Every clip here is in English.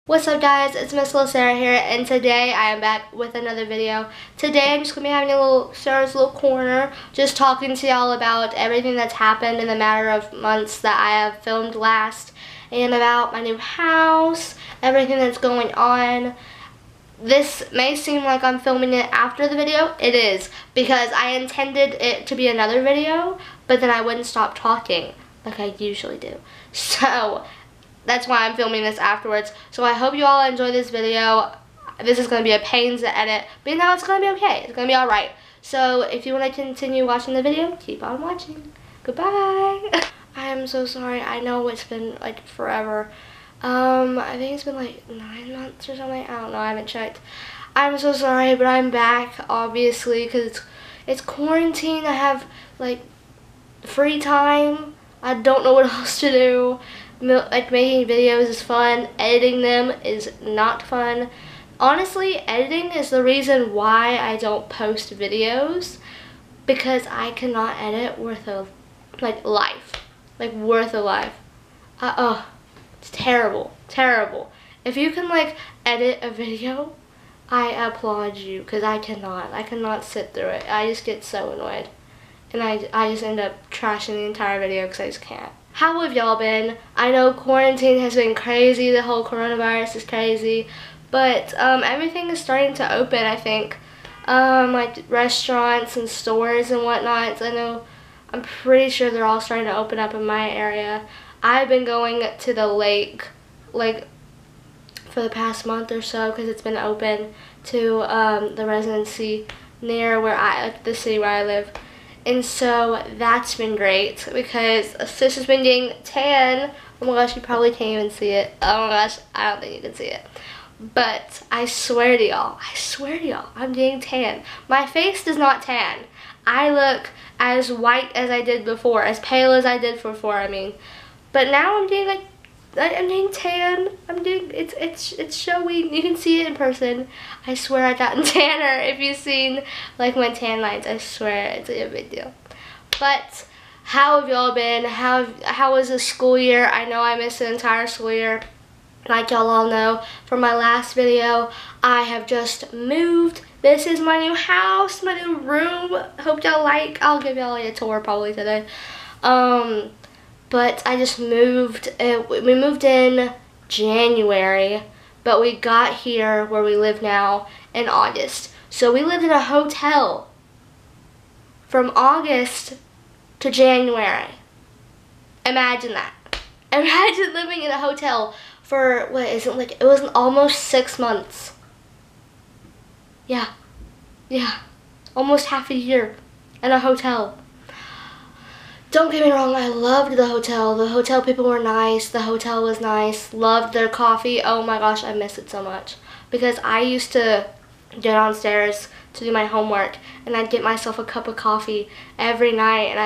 What's up guys, it's Miss Little Sarah here, and today I am back with another video. Today I'm just going to be having a little Sarah's little corner, just talking to y'all about everything that's happened in the matter of months that I have filmed last, and about my new house, everything that's going on. This may seem like I'm filming it after the video. It is, because I intended it to be another video, but then I wouldn't stop talking like I usually do. So that's why I'm filming this afterwards. So I hope you all enjoy this video. This is going to be a pain to edit, but now it's going to be okay. It's going to be alright. So if you want to continue watching the video, keep on watching. Goodbye. I am so sorry. I know it's been like forever. I think it's been like 9 months or something. I don't know. I haven't checked. I'm so sorry, but I'm back, obviously, because it's quarantine. I have like free time. I don't know what else to do. Like, making videos is fun, editing them is not fun. Honestly, editing is the reason why I don't post videos, because I cannot edit worth a life. Like, worth a life. Oh, it's terrible, terrible. If you can like edit a video, I applaud you, because I cannot sit through it. I just get so annoyed, and I just end up trashing the entire video because I just can't. How have y'all been? I know quarantine has been crazy, the whole coronavirus is crazy, but everything is starting to open, I think. Like restaurants and stores and whatnot. I'm pretty sure they're all starting to open up in my area. I've been going to the lake like for the past month or so, because it's been open to the residency near where the city where I live. And so that's been great, because sis has been getting tan. Oh my gosh, you probably can't even see it. Oh my gosh, I don't think you can see it. But I swear to y'all, I'm getting tan. My face does not tan. I look as white as I did before, as pale as I did before, I mean. But now I'm getting I'm getting tan. It's showy. You can see it in person. I swear I gotten tanner. If you've seen like my tan lines, I swear it's a big deal. But how have y'all been? How was the school year? I know I missed the entire school year. Like y'all all know from my last video, I have just moved. This is my new house, my new room. Hope y'all like. I'll give y'all a tour probably today. But I just moved. We moved in January, but we got here where we live now in August. So we lived in a hotel from August to January. Imagine that. Imagine living in a hotel for, it was almost 6 months. Yeah, almost half a year in a hotel. Don't get me wrong, I loved the hotel. The hotel people were nice. The hotel was nice. Loved their coffee. Oh my gosh, I miss it so much. Because I used to go downstairs to do my homework, and I'd get myself a cup of coffee every night, and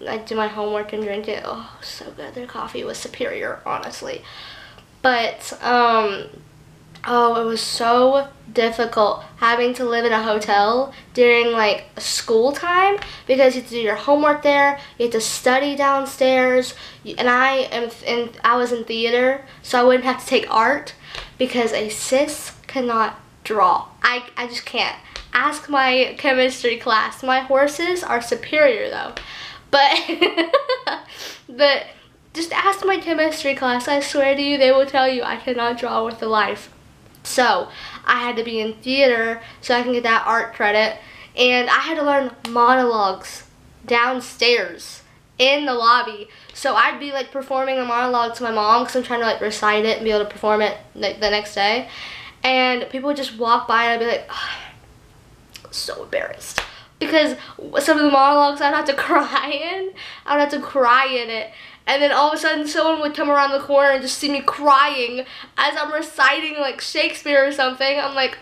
I'd do my homework and drink it. Oh, so good. Their coffee was superior, honestly. But, oh, it was so difficult having to live in a hotel during like school time, because you have to do your homework there, you have to study downstairs, and I was in theater, so I wouldn't have to take art, because a sis cannot draw. I just can't. Ask my chemistry class. My horses are superior though, but just ask my chemistry class. I swear to you, they will tell you I cannot draw worth a life. So I had to be in theater so I can get that art credit, and I had to learn monologues downstairs in the lobby. So I'd be like performing a monologue to my mom, because I'm trying to like recite it and be able to perform it like the next day, and people would just walk by and I'd be like, oh, so embarrassed, because some of the monologues I'd have to cry in. I'd have to cry in it. And then all of a sudden someone would come around the corner and just see me crying as I'm reciting like Shakespeare or something. I'm like,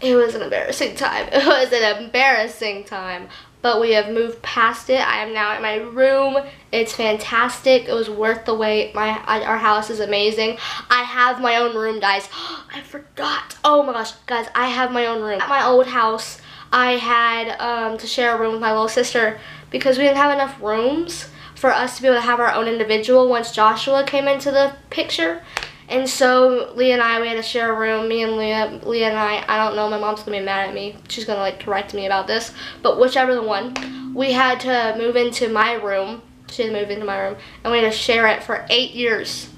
it was an embarrassing time. It was an embarrassing time. But we have moved past it. I am now in my room. It's fantastic. It was worth the wait. Our house is amazing. I have my own room, guys. I forgot. Oh my gosh, guys, I have my own room. At my old house, I had to share a room with my little sister, because we didn't have enough rooms for us to be able to have our own individual once Joshua came into the picture. And so Leah and I, we had to share a room. Me and Leah and I don't know, my mom's gonna be mad at me. She's gonna like correct me about this. But whichever the one, we had to move into my room. She had to move into my room. And we had to share it for 8 years.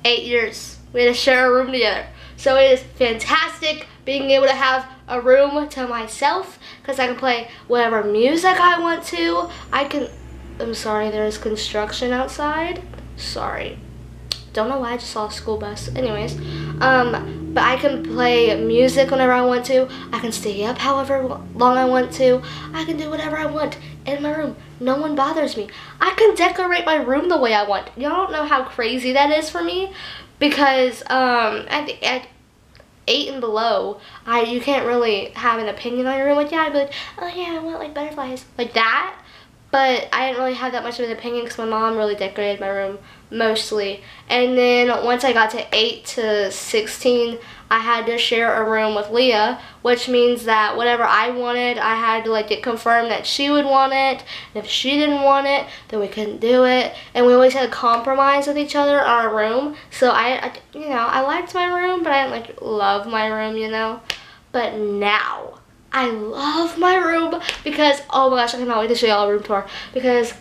8 years. We had to share a room together. So it is fantastic being able to have a room to myself, because I can play whatever music I want to. I'm sorry, there is construction outside. Sorry. Don't know why I just saw a school bus. Anyways, but I can play music whenever I want to. I can stay up however long I want to. I can do whatever I want in my room. No one bothers me. I can decorate my room the way I want. Y'all don't know how crazy that is for me, because at 8 and below, you can't really have an opinion on your room. Like, yeah, I'd be like, oh yeah, I want like butterflies, like that. But I didn't really have that much of an opinion because my mom really decorated my room mostly. And then once I got to 8 to 16, I had to share a room with Leah, which means that whatever I wanted, I had to like get confirmed that she would want it. And if she didn't want it, then we couldn't do it. And we always had to compromise with each other in our room. So you know, I liked my room, but I didn't like love my room, you know. But now I love my room because, oh my gosh, I cannot wait to show y'all a room tour, because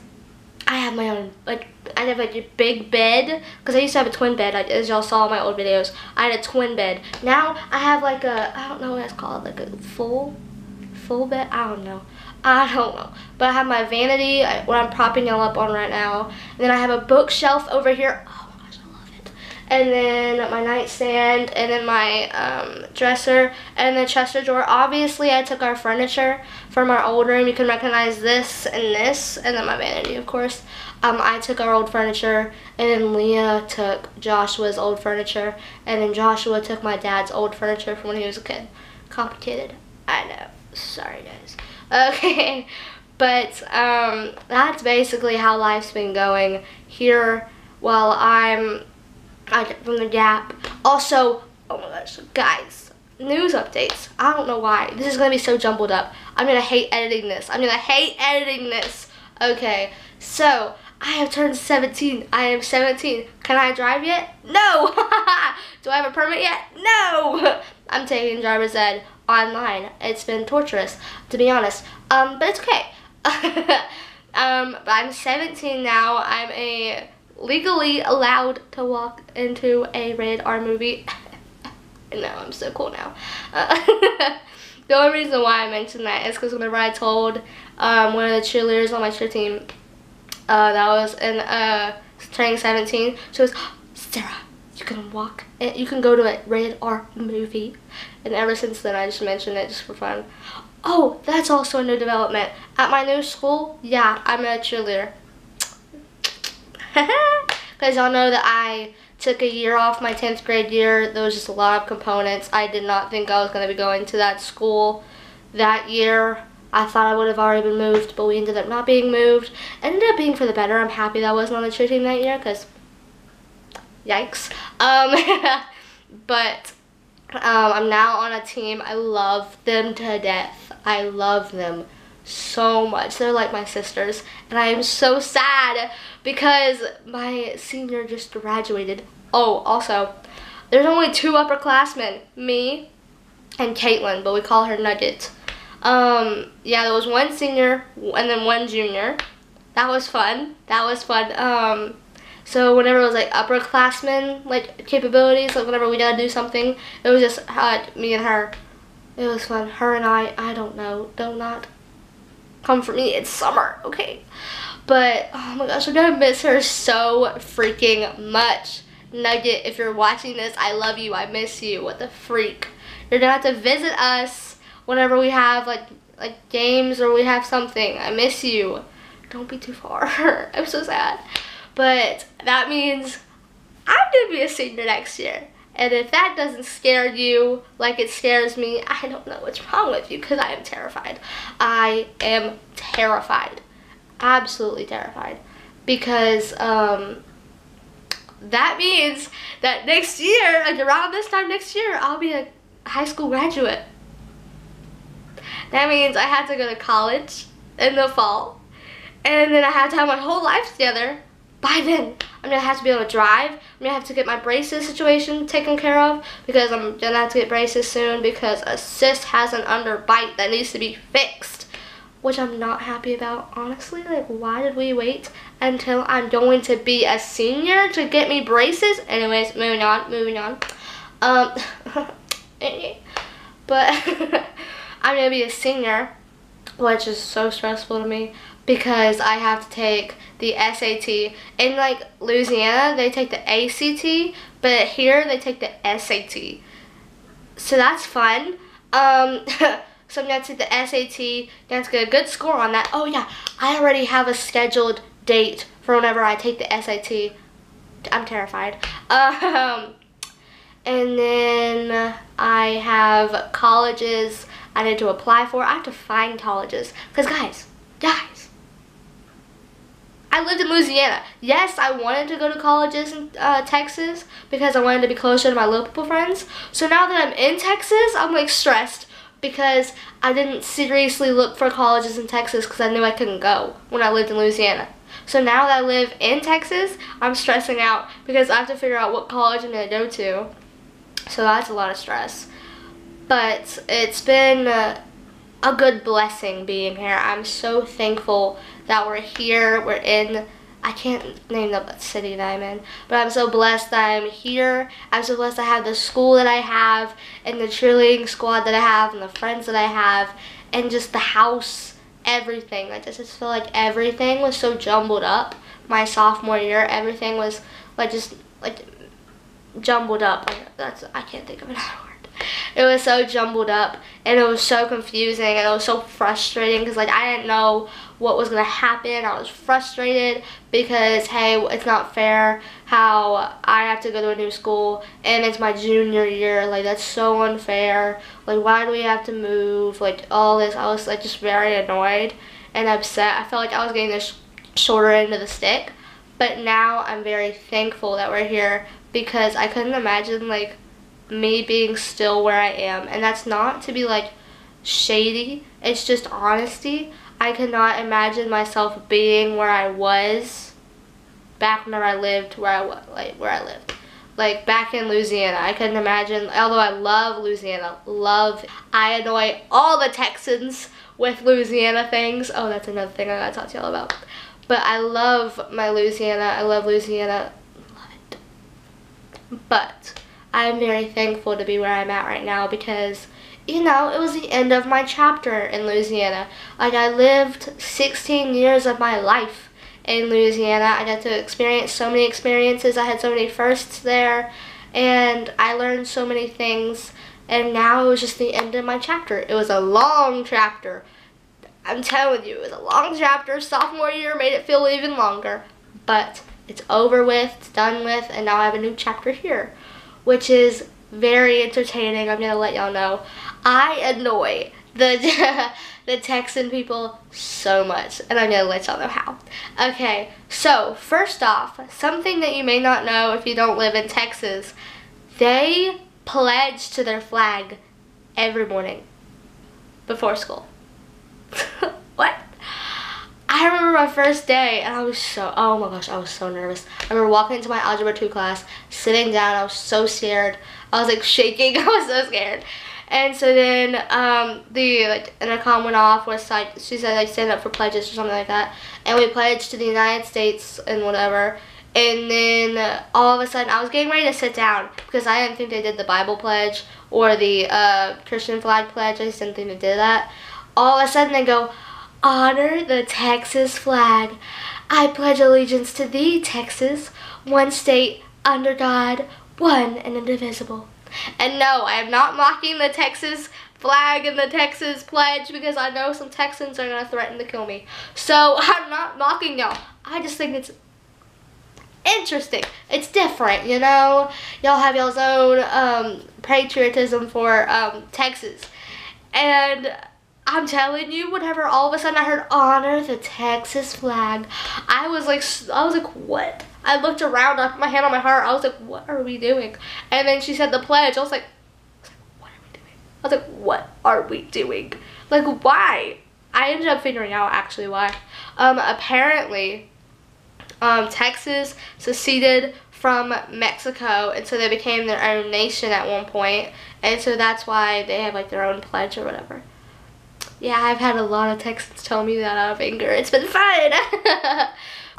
I have my own, like, I have like a big bed, because I used to have a twin bed, like, as y'all saw in my old videos. I had a twin bed. Now I have like I don't know what it's called, like a full bed, I don't know. But I have my vanity, what I'm propping y'all up on right now. And then I have a bookshelf over here. Oh my gosh, I love it. And then my nightstand, and then my dresser, and the Chester drawer. Obviously, I took our furniture from our old room. You can recognize this, and then my vanity, of course. I took our old furniture, and then Leah took Joshua's old furniture, and then Joshua took my dad's old furniture from when he was a kid. Complicated, I know. Sorry, guys. Okay, but that's basically how life's been going here while I'm from the Gap. Also, oh my gosh, guys, news updates. I don't know why. This is going to be so jumbled up. I'm going to hate editing this. Okay, so I have turned 17. I am 17. Can I drive yet? No. Do I have a permit yet? No. I'm taking driver's ed online. It's been torturous, to be honest. But it's okay. But I'm 17 now. I'm legally allowed to walk into a rated R movie. No, I'm so cool now. The only reason why I mentioned that is because whenever I told one of the cheerleaders on my cheer team that was in turning 17, she was, Sarah, you can go to a rated R movie. And ever since then, I just mentioned it just for fun. Oh, that's also a new development. At my new school, yeah, I'm a cheerleader. Because y'all know that I took a year off my 10th grade year. There was just a lot of components. I did not think I was going to be going to that school that year. I thought I would have already been moved, but we ended up not being moved. Ended up being for the better. I'm happy that I wasn't on the cheer team that year, because yikes. But I'm now on a team. I love them to death. I love them so much. They're like my sisters, and I am so sad because my senior just graduated. Oh, also, there's only 2 upperclassmen, me and Caitlin, but we call her Nugget. Yeah, there was 1 senior and then 1 junior. That was fun. So whenever it was like upperclassmen, like capabilities, like whenever we gotta do something, it was just me and her. It was fun. Her and I don't know. Do not come for me. It's summer, okay? But, oh my gosh, I'm gonna miss her so freaking much. Nugget, if you're watching this, I love you. I miss you. What the freak? You're gonna have to visit us whenever we have like games or we have something. I miss you. Don't be too far. I'm so sad. But that means I'm gonna be a senior next year. And if that doesn't scare you like it scares me, I don't know what's wrong with you, because I am terrified. I am terrified. Absolutely terrified. Because that means that next year, like around this time next year, I'll be a high school graduate. That means I have to go to college in the fall. And then I have to have my whole life together. By then, I'm gonna have to be able to drive. I'm gonna have to get my braces situation taken care of because I'm gonna have to get braces soon because a cyst has an underbite that needs to be fixed, which I'm not happy about, honestly. Like, why did we wait until I'm going to be a senior to get me braces? Anyways, moving on. But I'm gonna be a senior, which is so stressful to me because I have to take the SAT. In like Louisiana, they take the ACT, but here they take the SAT. So that's fun. So I'm gonna take the SAT, gonna have to get a good score on that. Oh yeah, I already have a scheduled date for whenever I take the SAT. I'm terrified. And then I have colleges I need to apply for. I have to find colleges. Because guys, I lived in Louisiana. Yes, I wanted to go to colleges in Texas because I wanted to be closer to my local friends. So now that I'm in Texas, I'm like stressed because I didn't seriously look for colleges in Texas because I knew I couldn't go when I lived in Louisiana. So now that I live in Texas, I'm stressing out because I have to figure out what college I'm going to go to. So that's a lot of stress. But it's been a good blessing being here. I'm so thankful that we're here. We're in, I can't name the city that I'm in, but I'm so blessed that I'm here. I'm so blessed I have the school that I have and the cheerleading squad that I have and the friends that I have and just the house, everything. I just feel like everything was so jumbled up. My sophomore year, everything was like just like jumbled up. I can't think of another word. It was so jumbled up and it was so confusing and it was so frustrating because like I didn't know what was going to happen. I was frustrated because hey, it's not fair how I have to go to a new school and it's my junior year. Like that's so unfair. Like why do we have to move? Like all this. I was like just very annoyed and upset. I felt like I was getting the shorter end of the stick. But now I'm very thankful that we're here because I couldn't imagine like me being still where I am. And that's not to be like shady, it's just honesty. I could not imagine myself being where I was back whenever I lived where I lived. Like back in Louisiana, I couldn't imagine, although I love Louisiana, I annoy all the Texans with Louisiana things. Oh, that's another thing I gotta talk to y'all about. But I love my Louisiana, I love Louisiana, love it. But I'm very thankful to be where I'm at right now because, you know, it was the end of my chapter in Louisiana. Like, I lived 16 years of my life in Louisiana. I got to experience so many experiences. I had so many firsts there, and I learned so many things, and now it was just the end of my chapter. It was a long chapter. I'm telling you, it was a long chapter. Sophomore year made it feel even longer, but it's over with, it's done with, and now I have a new chapter here, which is very entertaining. I'm gonna let y'all know. I annoy the the Texan people so much, and I'm gonna let y'all know how. Okay, so first off, something that you may not know if you don't live in Texas, they pledge to their flag every morning before school. What? I remember my first day and I was so, oh my gosh, I was so nervous. I remember walking into my Algebra 2 class, sitting down, I was so scared. I was like shaking, I was so scared. And so then the intercom went off, was like, she said like stand up for pledges or something like that. And we pledged to the United States and whatever. And then all of a sudden I was getting ready to sit down because I didn't think they did the Bible pledge or the Christian flag pledge. I just didn't think they did that. All of a sudden they go, honor the Texas flag. I pledge allegiance to thee, Texas, one state, under God, one and indivisible. And no, I am not mocking the Texas flag and the Texas pledge because I know some Texans are going to threaten to kill me. So I'm not mocking y'all. I just think it's interesting. It's different, you know? Y'all have y'all's own patriotism for Texas. And I'm telling you, whenever all of a sudden I heard honor the Texas flag, I was like, what? I looked around, I put my hand on my heart, I was like, what are we doing? And then she said the pledge, I was like, what are we doing? I was like, what are we doing? Like, why? I ended up figuring out actually why. Apparently, Texas seceded from Mexico, and so they became their own nation at one point, and so that's why they have like their own pledge or whatever. Yeah, I've had a lot of Texans tell me that out of anger. It's been fun.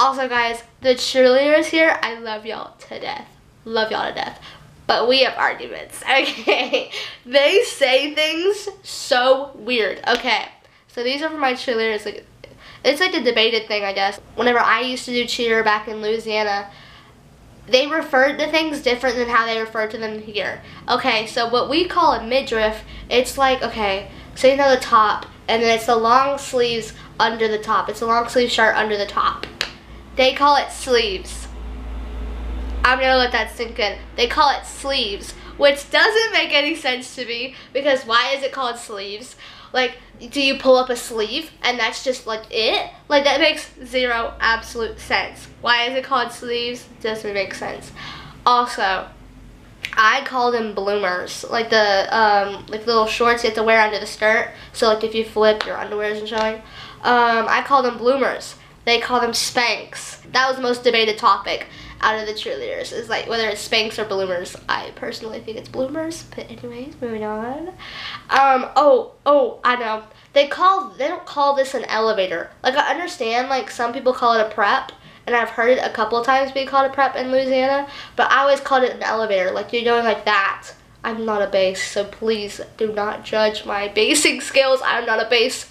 Also, guys, the cheerleaders here, I love y'all to death. Love y'all to death. But we have arguments, okay? They say things so weird. Okay, so these are for my cheerleaders. Like, it's like a debated thing, I guess. Whenever I used to do cheer back in Louisiana, they referred to things different than how they refer to them here. Okay, so what we call a midriff, it's like, okay, so you know the top, and then it's the long sleeves under the top. It's a long sleeve shirt under the top. They call it sleeves. I'm gonna let that sink in. They call it sleeves, which doesn't make any sense to me, because why is it called sleeves? Like, do you pull up a sleeve and that's just like it? Like, that makes zero absolute sense. Why is it called sleeves? Doesn't make sense. Also, I call them bloomers, like the little shorts you have to wear under the skirt. So like if you flip, your underwear isn't showing. I call them bloomers. They call them Spanx. That was the most debated topic out of the cheerleaders, is like whether it's Spanx or bloomers. I personally think it's bloomers, but anyways, moving on. I know. They don't call this an elevator. Like, I understand, like, some people call it a prep, and I've heard it a couple of times being called a prep in Louisiana, but I always called it an elevator. Like, you're going like that. I'm not a bass, so please do not judge my basing skills. I'm not a bass,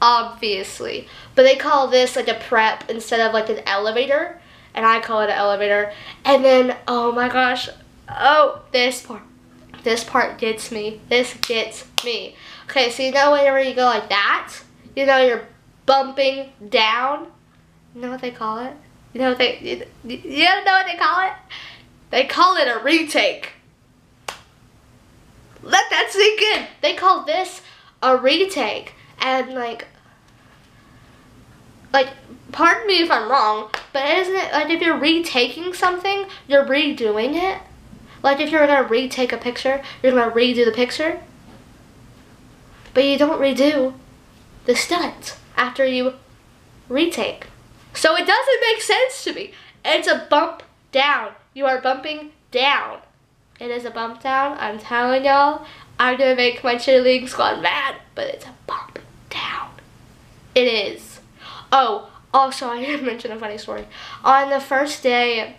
obviously. But they call this like a prep instead of like an elevator, and I call it an elevator. And then, oh my gosh, this part gets me. This gets me. Okay, so you know whenever you go like that, you know you're bumping down. You know what they call it? You know what they call it? They call it a retake. Let that sink in. They call this a retake. And like, pardon me if I'm wrong, but isn't it like if you're retaking something, you're redoing it? Like if you're gonna retake a picture, you're gonna redo the picture, but you don't redo the stunt after you retake. So it doesn't make sense to me. It's a bump down. You are bumping down. It is a bump down. I'm telling y'all, I'm gonna make my cheerleading squad mad, but it's a bump down. It is. Oh, also, I didn't mention a funny story. On the first day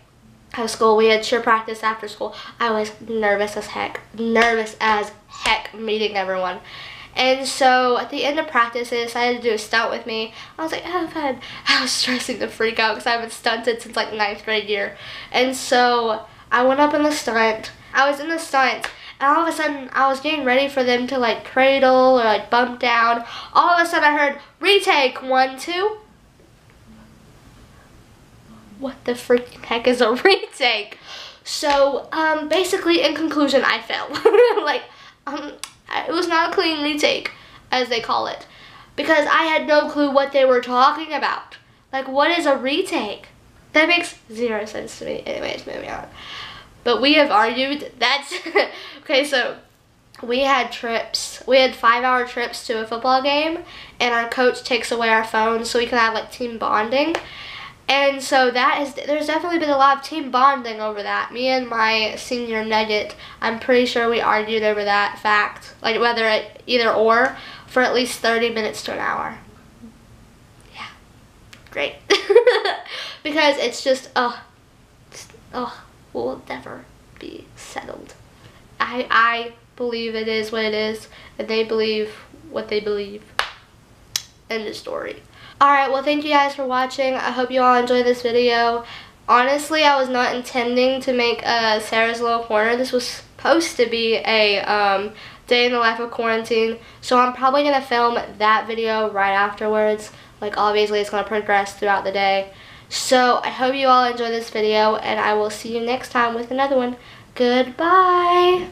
of school, we had cheer practice after school. I was nervous as heck. Nervous as heck meeting everyone. And so at the end of practice, they decided to do a stunt with me. I was like, oh, fun. I was stressing the freak out because I haven't stunted since like 9th grade year. And so I went up in the stunt. I was in the stunt. And all of a sudden, I was getting ready for them to like cradle or like bump down. All of a sudden, I heard retake 1, 2. What the freaking heck is a retake? So basically, in conclusion, I failed. It was not a clean retake, as they call it, because I had no clue what they were talking about. Like, what is a retake? That makes zero sense to me. Anyways, moving on. But we have argued. That's okay. So we had trips. We had 5-hour trips to a football game, and our coach takes away our phones so we can have like team bonding. And so there's definitely been a lot of team bonding over that. Me and my senior nugget, I'm pretty sure we argued over that fact. Like whether it either or for at least 30 minutes to an hour. Yeah, great. Because it's just, will never be settled. I believe it is what it is, and they believe what they believe. End of story. Alright, well, thank you guys for watching. I hope you all enjoyed this video. Honestly, I was not intending to make a Sarah's Little Corner. This was supposed to be a day in the life of quarantine. So I'm probably going to film that video right afterwards. Like, obviously, it's going to progress throughout the day. So I hope you all enjoyed this video, and I will see you next time with another one. Goodbye!